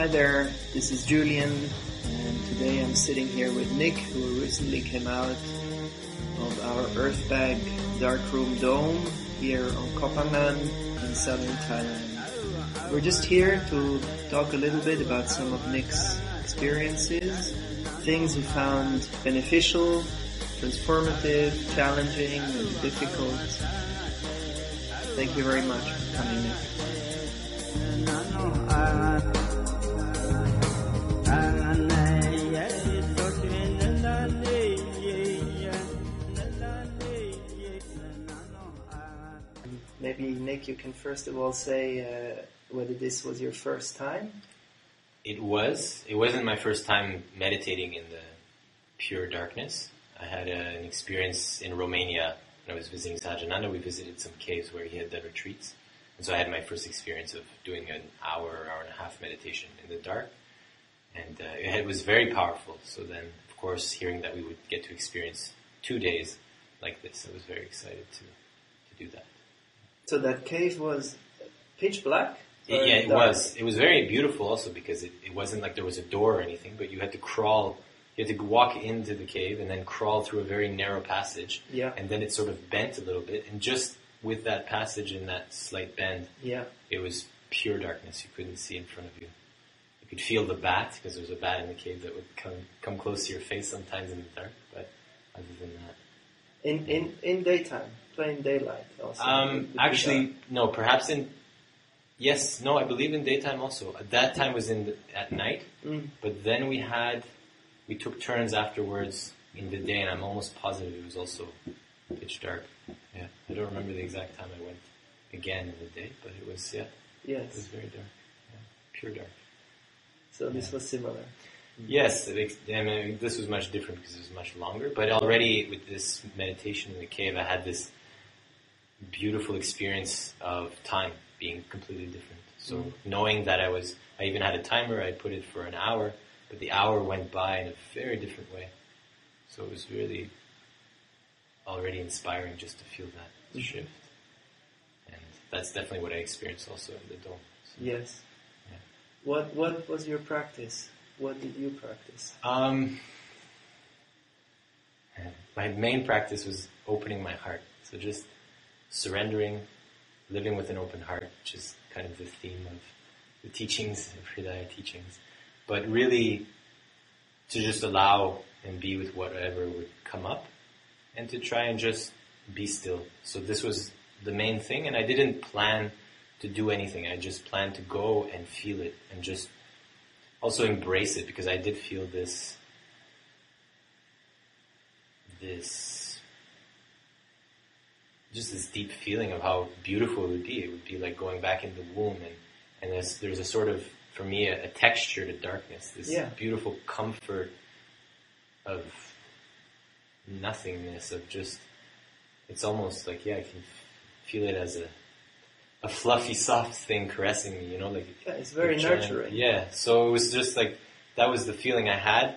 Hi there, this is Julian, and today I'm sitting here with Nick, who recently came out of our earthbag darkroom dome here on Kopangan in southern Thailand. We're just here to talk a little bit about some of Nick's experiences, things he found beneficial, transformative, challenging, and difficult. Thank you very much for coming, Nick. Maybe, Nick, you can first of all say whether this was your first time? It was. It wasn't my first time meditating in the pure darkness. I had an experience in Romania when I was visiting Sajananda. We visited some caves where he had done retreats. And so I had my first experience of doing an hour and a half meditation in the dark. And it was very powerful. So then, of course, hearing that we would get to experience 2 days like this, I was very excited to do that. So that cave was pitch black? Yeah, it was. It was very beautiful also because it wasn't like there was a door or anything, but you had to crawl, you had to walk into the cave and then crawl through a very narrow passage. Yeah. And then it sort of bent a little bit. And just with that passage and that slight bend, it was pure darkness. You couldn't see in front of you. You could feel the bat, because there was a bat in the cave that would come close to your face sometimes in the dark, but other than that. In daytime, plain daylight also? Actually, no, perhaps I believe in daytime also. At that time was at night, but then we took turns afterwards in the day, and I'm almost positive it was also pitch dark. Yeah, I don't remember the exact time I went again in the day, but it was, Yes. It was very dark. Yeah, pure dark. So this was similar? Yes, this was much different because it was much longer, but already with this meditation in the cave, I had this beautiful experience of time being completely different. So knowing that I even had a timer, I put it for an hour, but the hour went by in a very different way. So it was really already inspiring just to feel that shift. And that's definitely what I experienced also in the dome. So, yes. Yeah. What was your practice? What did you practice? My main practice was opening my heart. So just surrendering, living with an open heart, which is kind of the theme of the teachings, the Hridaya teachings. But really to just allow and be with whatever would come up and to try and just be still. So this was the main thing, and I didn't plan to do anything. I just planned to go and feel it and just also embrace it, because I did feel this deep feeling of how beautiful it would be. It would be like going back in the womb, and there's a sort of, for me, a texture to darkness, this beautiful comfort of nothingness, of just, it's almost like, I can feel it as a fluffy, soft thing caressing me, like... Yeah, it's very nurturing. Yeah, so it was just like, that was the feeling I had.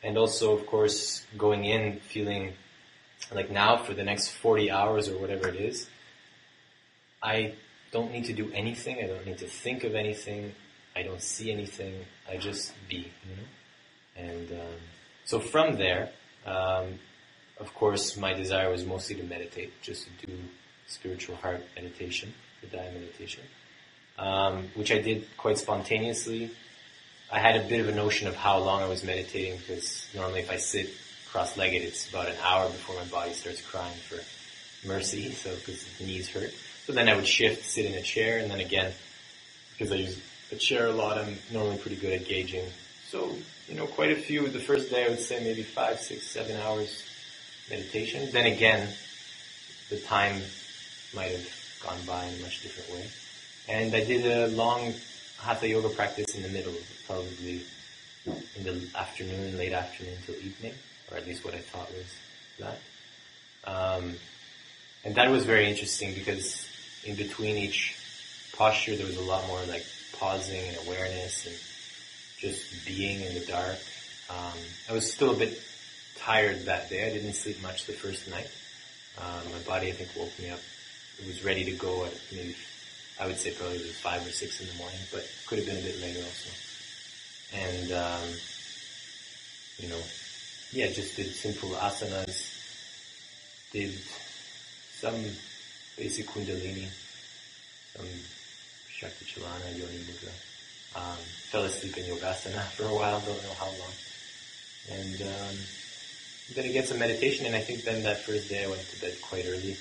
And also, of course, going in, feeling like now for the next 40 hours or whatever it is, I don't need to do anything. I don't need to think of anything. I don't see anything. I just be, And so from there, of course, my desire was mostly to meditate, just to do spiritual heart meditation, Hridaya meditation, which I did quite spontaneously. I had a bit of a notion of how long I was meditating, because normally if I sit cross-legged, it's about an hour before my body starts crying for mercy, so because the knees hurt. So then I would shift, sit in a chair, and then again, because I use a chair a lot, I'm normally pretty good at gauging. So, quite a few. The first day I would say maybe 5, 6, 7 hours meditation. Then again, the time might have gone by in a much different way. And I did a long Hatha yoga practice in the middle, probably in the afternoon, late afternoon till evening, or at least what I thought was that. And that was very interesting, because in between each posture there was a lot more like pausing and awareness and just being in the dark. I was still a bit tired that day. I didn't sleep much the first night. My body, I think, woke me up. It was ready to go at maybe, I would say probably it was 5 or 6 in the morning, but could have been a bit later also. And, just did simple asanas, did some basic kundalini, some shakti chalana, yoni mudra. Fell asleep in yogasana for a while, don't know how long. And then again some meditation, and I think then that first day I went to bed quite early,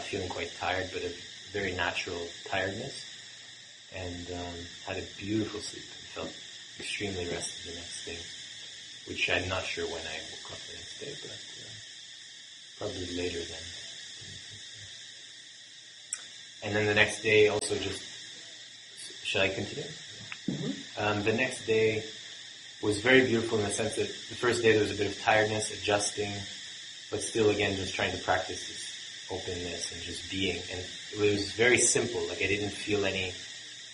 feeling quite tired, but a very natural tiredness. And had a beautiful sleep and felt extremely rested the next day, which I'm not sure when I woke up the next day, but probably later then. And then the next day also just, shall I continue? The next day was very beautiful in the sense that the first day there was a bit of tiredness, adjusting, but still again just trying to practice this openness and just being. And it was very simple, like I didn't feel any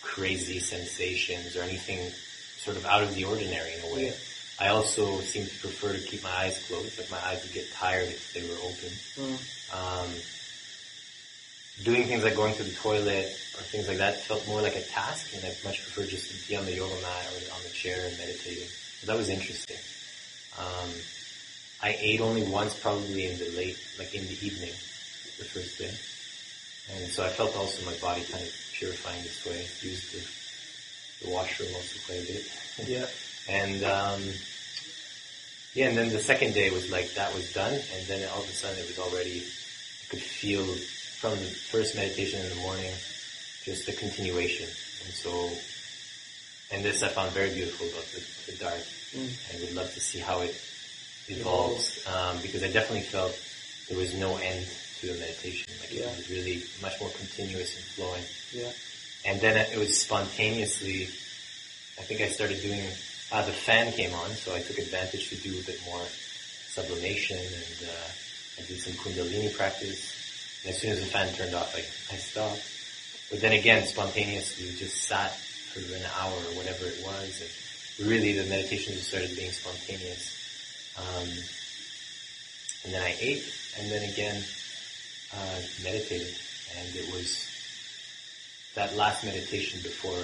crazy sensations or anything sort of out of the ordinary in a way. I also seem to prefer to keep my eyes closed, like my eyes would get tired if they were open. Doing things like going to the toilet or things like that felt more like a task, and I'd much prefer just to be on the yoga mat or on the chair and meditating. So that was interesting. I ate only once, probably in the evening, the first day. And so I felt also my body kind of purifying this way. Used the washroom also quite a bit. And and then the second day was like that was done, and then all of a sudden it was already, I could feel from the first meditation in the morning, just the continuation. And so, and this I found very beautiful about the dark. I would love to see how it evolves, because I definitely felt there was no end to the meditation. Like it was really much more continuous and flowing. And then it was spontaneously, I think I started doing, the fan came on, so I took advantage to do a bit more sublimation, and I did some kundalini practice. And as soon as the fan turned off, I stopped. But then again, spontaneously, just sat for an hour or whatever it was, and really the meditation just started being spontaneous. And then I ate, and then again, meditated. And it was, that last meditation before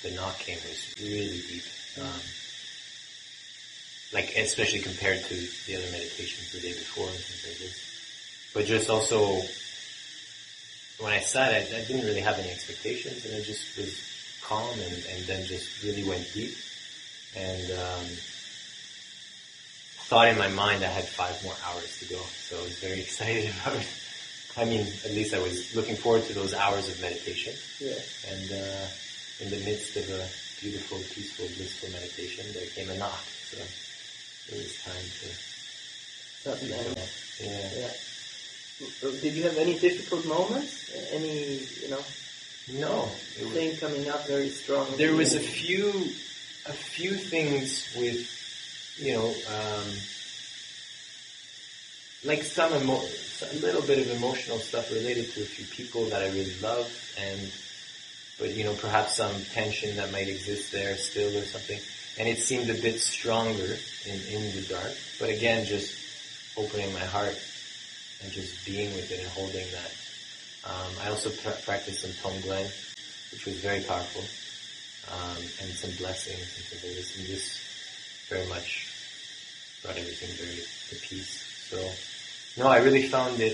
the knock came was really deep. Especially compared to the other meditations the day before and things like this. But just also, when I sat, I didn't really have any expectations, and I just was calm, and then just really went deep. And thought in my mind I had 5 more hours to go, so I was very excited about it. I mean, at least I was looking forward to those hours of meditation. And in the midst of a beautiful, peaceful, blissful meditation, there came a knock. So it was time to Did you have any difficult moments? Any, No. thing coming up very strong? There was a few things with, like a little bit of emotional stuff related to a few people that I really love, but perhaps some tension that might exist there still or something. And it seemed a bit stronger in the dark. But again, just opening my heart and just being with it and holding that. I also practiced some Tom Glen, which was very powerful, and some blessings and things like this. And this very much brought everything very to peace. So, no, I really found it,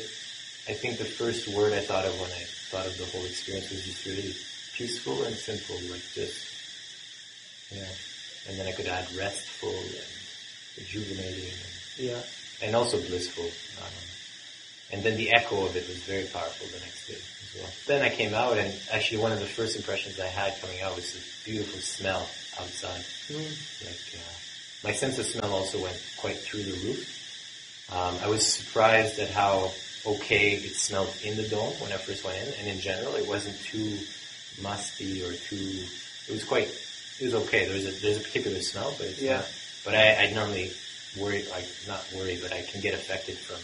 I think the first word I thought of when I thought of the whole experience was just really peaceful and simple, like just, and then I could add restful and rejuvenating and also blissful. And then the echo of it was very powerful the next day as well. Then I came out, and actually one of the first impressions I had coming out was this beautiful smell outside. My sense of smell also went quite through the roof. I was surprised at how okay it smelled in the dome when I first went in, and in general it wasn't too musty or too, it was okay. There's a particular smell, but it's not. But I normally worry, not worry, but I can get affected from